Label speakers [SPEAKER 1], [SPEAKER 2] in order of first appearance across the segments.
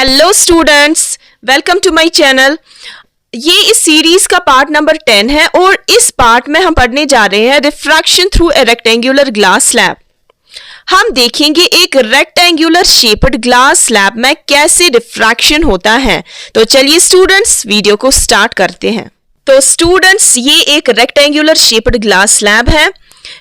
[SPEAKER 1] Hello students, welcome to my channel. ये इस series का पार्ट नंबर 10 है और इस पार्ट में हम पढ़ने जा रहे हैं refraction through a rectangular glass slab. हम देखेंगे एक रेक्टेंगुलर शेप्ड ग्लास स्लैब में कैसे रिफ्रैक्शन होता है। तो चलिए स्टूडेंट्स वीडियो को स्टार्ट करते हैं। तो स्टूडेंट्स ये एक रेक्टेंगुलर शेप्ड ग्लास स्लैब है।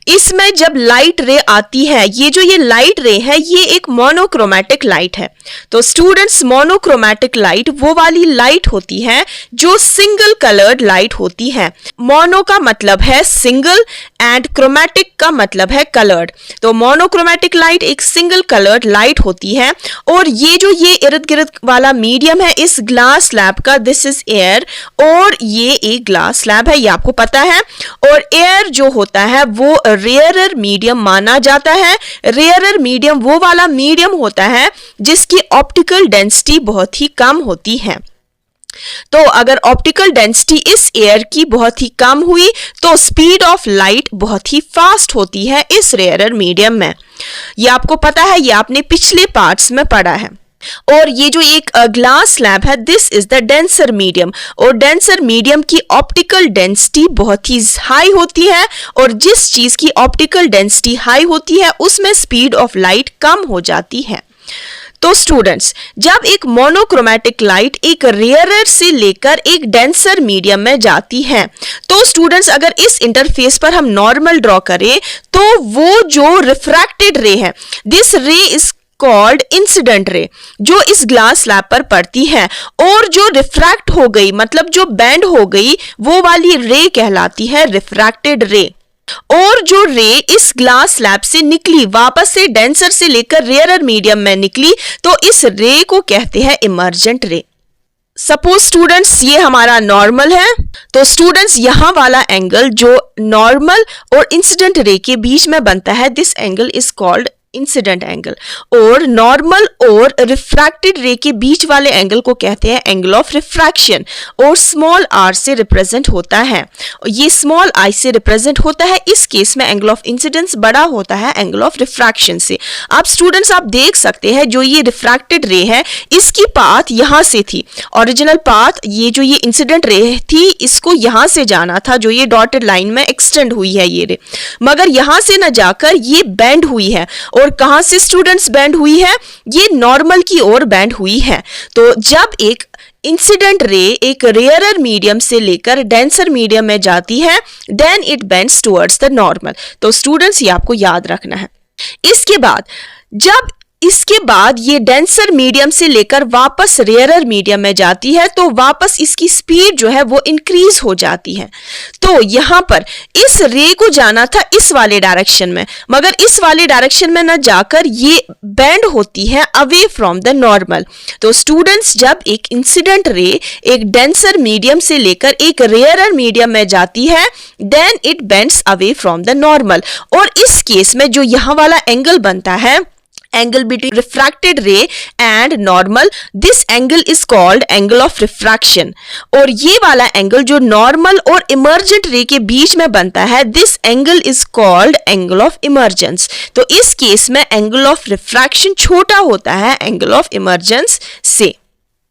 [SPEAKER 1] इसमें जब लाइट रे आती है, ये लाइट रे है ये एक मोनोक्रोमैटिक लाइट है। तो स्टूडेंट्स मोनोक्रोमैटिक लाइट वो वाली लाइट होती है जो सिंगल कलर्ड लाइट होती है। मोनो का मतलब है सिंगल एंड क्रोमैटिक का मतलब है कलर्ड। तो मोनोक्रोमैटिक लाइट एक सिंगल कलर्ड लाइट होती है और ये इर्द गिर्द वाला मीडियम है इस ग्लास स्लैब का, दिस इज एयर और ये एक ग्लास स्लैब है, ये आपको पता है। और एयर जो होता है वो रेयरर मीडियम माना जाता है। रेयरर मीडियम वो वाला मीडियम होता है जिसकी ऑप्टिकल डेंसिटी बहुत ही कम होती है। तो अगर ऑप्टिकल डेंसिटी इस एयर की बहुत ही कम हुई तो स्पीड ऑफ लाइट बहुत ही फास्ट होती है इस रेयरर मीडियम में। ये आपको पता है, ये आपने पिछले पार्ट्स में पढ़ा है। और ये जो एक ग्लास स्लैब है this is the denser medium और डेंसर मीडियम की ऑप्टिकल डेंसिटी बहुत ही हाई होती है और जिस चीज की ऑप्टिकल डेंसिटी हाई होती है उसमें स्पीड ऑफ लाइट कम हो जाती है। तो स्टूडेंट्स जब एक मोनोक्रोमैटिक लाइट एक रेयरर से लेकर एक डेंसर मीडियम में जाती है तो स्टूडेंट्स अगर इस इंटरफेस पर हम नॉर्मल ड्रॉ करें तो वो जो रिफ्रैक्टेड रे है दिस रे इज कॉल्ड इंसिडेंट रे जो इस ग्लास स्लैब पर पड़ती है और जो रिफ्रैक्ट हो गई मतलब जो बेंड हो गई वो वाली रे कहलाती है रिफ्रैक्टेड रे। और जो रे इस ग्लास स्लैब से निकली वापस से डेंसर से लेकर रेयरर मीडियम में निकली तो इस रे को कहते हैं इमर्जेंट रे। सपोज स्टूडेंट्स ये हमारा नॉर्मल है तो स्टूडेंट्स यहां वाला एंगल जो नॉर्मल और इंसिडेंट रे के बीच में बनता है this angle is called incident angle और नॉर्मल और रिफ्रैक्टेड रे के बीच वाले एंगल को कहते हैं एंगल ऑफ रिफ्रैक्शन और स्मॉल आर से रिप्रेजेंट होता है। ये स्मॉल आई से रिप्रेजेंट होता है, इस केस में एंगल ऑफ इंसिडेंस बड़ा होता है एंगल ऑफ रिफ्रैक्शन से। अब स्टूडेंट्स आप देख सकते हैं जो ये रिफ्रैक्टेड रे है इसकी पाथ यहां से थी, ओरिजिनल पाथ ये जो ये इंसिडेंट रे थी इसको यहां से जाना था जो ये डॉटेड लाइन में एक्सटेंड हुई है ये रे, मगर यहां से न जाकर ये बेंड हुई है और कहां से स्टूडेंट्स बेंड हुई है, ये नॉर्मल की ओर बेंड हुई है। तो जब एक इंसिडेंट रे एक रेयरर मीडियम से लेकर डेंसर मीडियम में जाती है then it bends towards the normal. तो स्टूडेंट्स ये आपको याद रखना है। इसके बाद ये डेंसर मीडियम से लेकर वापस रेयरर मीडियम में जाती है तो वापस इसकी स्पीड जो है वो इंक्रीज हो जाती है। तो यहां पर इस रे को जाना था इस वाले डायरेक्शन में, मगर इस वाले डायरेक्शन में न जाकर ये बेंड होती है अवे फ्रॉम द नॉर्मल। तो स्टूडेंट्स जब एक इंसिडेंट रे एक डेंसर मीडियम से लेकर एक रेयरर मीडियम में जाती है then it bends away from the normal और इस केस में जो यहां वाला एंगल बनता है angle between refracted ray and normal, this angle is called angle of refraction। और ये वाला एंगल जो नॉर्मल और इमर्जेंट रे के बीच में बनता है this angle is called angle of emergence। तो इस केस में एंगल ऑफ रिफ्रैक्शन छोटा होता है एंगल ऑफ इमर्जेंस से।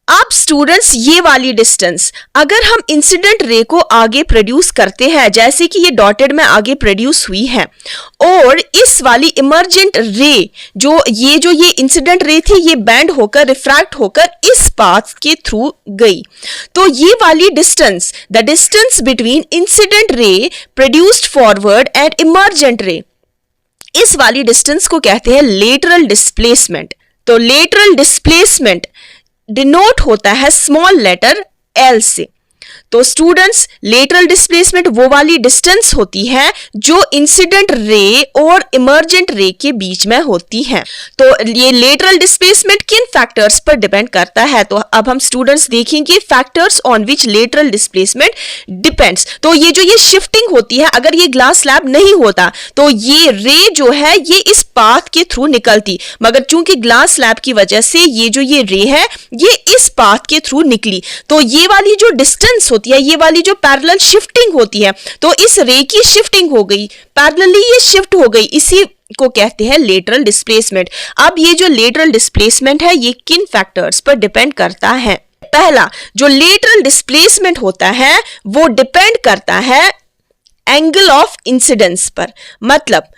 [SPEAKER 1] अब स्टूडेंट्स ये वाली डिस्टेंस अगर हम इंसिडेंट रे को आगे प्रोड्यूस करते हैं जैसे कि ये डॉटेड में आगे प्रोड्यूस हुई है और इस वाली इमर्जेंट रे जो ये इंसिडेंट रे थी ये बेंड होकर रिफ्रैक्ट होकर इस पाथ के थ्रू गई तो ये वाली distance the distance between incident ray produced forward and emergent रे इस वाली डिस्टेंस को कहते हैं लेटरल डिस्प्लेसमेंट। तो लेटरल डिस्प्लेसमेंट डिनोट होता है स्मॉल लेटर एल से। तो स्टूडेंट्स लेटरल डिस्प्लेसमेंट वो वाली डिस्टेंस होती है जो इंसिडेंट रे और इमर्जेंट रे के बीच में होती है। तो ये लेटरल डिस्प्लेसमेंट किन फैक्टर्स पर डिपेंड करता है, तो अब हम स्टूडेंट्स देखेंगे factors on which lateral displacement depends. तो ये शिफ्टिंग होती है, अगर ये ग्लास स्लैब नहीं होता तो ये रे जो है ये इस पाथ के थ्रू निकलती, मगर चूंकि ग्लास स्लैब की वजह से ये रे है ये इस पाथ के थ्रू निकली तो ये वाली जो डिस्टेंस होती होती है, ये वाली जो पैरेलल शिफ्टिंग होती है, तो इस रे की शिफ्टिंग हो गई, पैरेलली ये शिफ्ट हो गई, इसी को कहते हैं लेटरल डिस्प्लेसमेंट। अब ये जो लेटरल डिस्प्लेसमेंट है ये किन फैक्टर्स पर डिपेंड करता है? पहला जो लेटरल डिस्प्लेसमेंट होता है वो डिपेंड करता है एंगल ऑफ इंसिडेंस पर। मतलब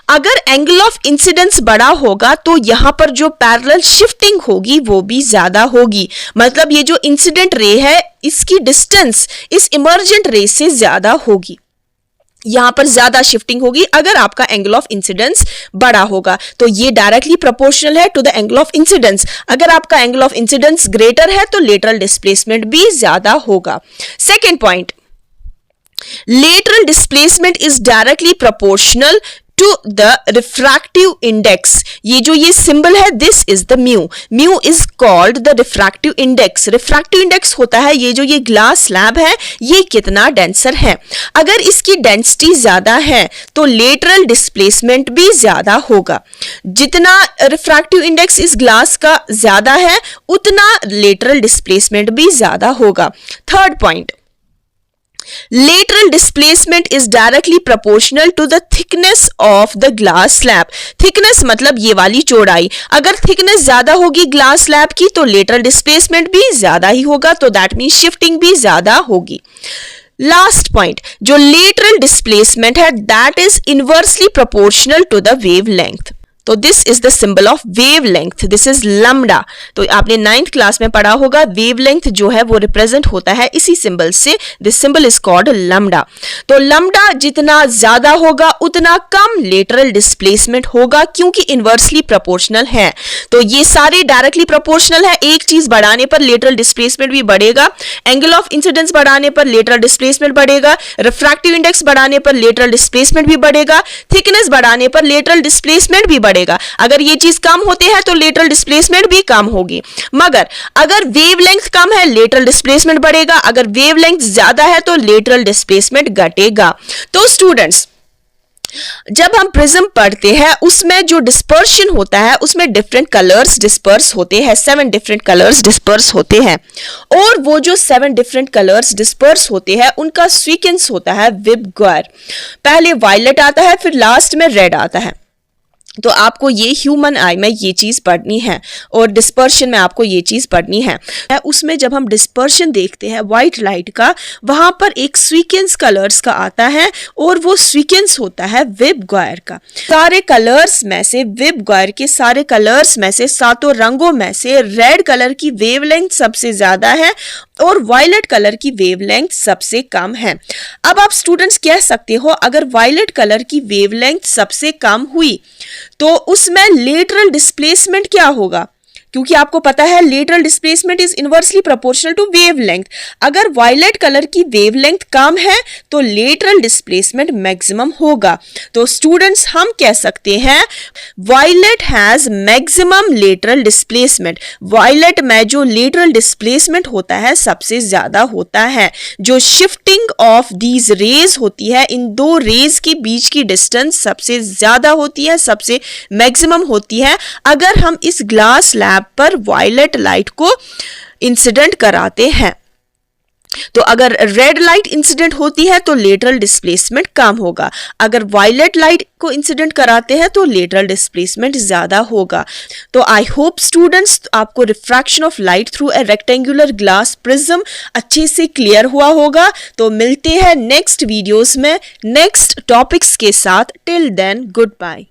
[SPEAKER 1] अगर एंगल ऑफ इंसिडेंस बड़ा होगा तो यहां पर जो पैरेलल शिफ्टिंग होगी वो भी ज्यादा होगी। मतलब ये जो इंसिडेंट रे है इसकी डिस्टेंस इस इमर्जेंट रे से ज्यादा होगी, यहां पर ज्यादा शिफ्टिंग होगी अगर आपका एंगल ऑफ इंसिडेंस बड़ा होगा। तो ये डायरेक्टली प्रोपोर्शनल है to the angle of incidence. अगर आपका एंगल ऑफ इंसिडेंस ग्रेटर है तो लेटरल डिस्प्लेसमेंट भी ज्यादा होगा। Second point, lateral displacement is directly proportional to the refractive index। ये जो ये सिंबल है this is the mu, mu is called the refractive index। refractive index होता है ये जो ये ग्लास स्लैब है ये कितना डेंसर है। अगर इसकी डेंसिटी ज्यादा है तो लेटरल डिस्प्लेसमेंट भी ज्यादा होगा। जितना रिफ्रैक्टिव इंडेक्स इस ग्लास का ज्यादा है उतना लेटरल डिस्प्लेसमेंट भी ज्यादा होगा। Third point, lateral displacement is directly proportional to the thickness of the glass slab। thickness मतलब ये वाली चौड़ाई, अगर thickness ज्यादा होगी ग्लास स्लैब की तो lateral displacement भी ज्यादा ही होगा, तो that means shifting भी ज्यादा होगी। लास्ट पॉइंट, जो lateral displacement है that is inversely proportional to the wavelength। तो this is the symbol of wavelength, this is lambda. तो आपने 9th क्लास में पढ़ा होगा वेवलेंथ जो है वो रिप्रेजेंट होता है इसी सिंबल से, this symbol is called lambda. तो लैम्डा जितना ज्यादा होगा उतना कम लेटरल डिस्प्लेसमेंट होगा क्योंकि इनवर्सली प्रोपोर्शनल है। तो ये सारे डायरेक्टली प्रोपोर्शनल है, एक चीज बढ़ाने पर लेटरल डिस्प्लेसमेंट भी बढ़ेगा, एंगल ऑफ इंसिडेंस बढ़ाने पर लेटरल डिस्प्लेसमेंट बढ़ेगा, रिफ्रैक्टिव इंडेक्स बढ़ाने पर लेटरल डिस्प्लेसमेंट भी बढ़ेगा, थिकनेस बढ़ाने पर लेटरल डिस्प्लेसमेंट भी बढ़ेगा। अगर ये चीज कम होती है तो लेटरल डिस्प्लेसमेंट भी कम होगी, मगर अगर वेवलेंथ कम है लेटरल डिस्प्लेसमेंट बढ़ेगा, अगर वेवलेंथ ज्यादा है तो लेटरल डिस्प्लेसमेंट घटेगा। तो स्टूडेंट्स जब हम प्रिज्म पढ़ते हैं उसमें जो डिस्पर्शन होता है उसमें डिफरेंट कलर्स डिस्पर्स होते हैं, 7 डिफरेंट कलर्स डिस्पर्स होते हैं, और वो जो 7 डिफरेंट कलर्स डिस्पर्स होते हैं उनका सीक्वेंस होता है विबग्योर। पहले वायलेट आता है फिर लास्ट में रेड आता है। तो आपको ये ह्यूमन आई में ये चीज पढ़नी है और डिस्पर्शन में आपको ये चीज पढ़नी है। उसमें जब हम डिस्पर्शन देखते हैं व्हाइट लाइट का, वहां पर एक सीक्वेंस कलर्स का आता है और वो सीक्वेंस होता है विबग्योर का। सारे कलर्स में से, विबग्योर के सारे कलर्स में से, 7 रंगों में से रेड कलर की वेवलेंथ सबसे ज्यादा है और वायलेट कलर की वेवलेंथ सबसे कम है। अब आप स्टूडेंट्स कह सकते हो अगर वायलेट कलर की वेवलेंथ सबसे कम हुई तो उसमें लेटरल डिस्प्लेसमेंट क्या होगा, क्योंकि आपको पता है lateral displacement is inversely proportional to wavelength. अगर वायलेट कलर की वेवलेंथ कम है तो लेटरल डिस्प्लेसमेंट मैक्सिमम होगा। तो स्टूडेंट्स हम कह सकते हैं violet has maximum lateral displacement. Violet में जो लेटरल डिस्प्लेसमेंट होता है सबसे ज्यादा होता है। जो शिफ्टिंग ऑफ दीज रेज होती है, इन दो रेज के बीच की डिस्टेंस सबसे ज्यादा होती है, सबसे मैक्सिमम होती है अगर हम इस ग्लास लैब पर वायलेट लाइट को इंसिडेंट कराते हैं। तो अगर रेड लाइट इंसिडेंट होती है तो लेटरल डिस्प्लेसमेंट कम होगा, अगर वायलेट लाइट को इंसिडेंट कराते हैं तो लेटरल डिस्प्लेसमेंट ज्यादा होगा। तो आई होप स्टूडेंट्स आपको refraction of light through a rectangular glass prism अच्छे से क्लियर हुआ होगा। तो मिलते हैं नेक्स्ट वीडियोस में नेक्स्ट टॉपिक्स के साथ। Till then good bye.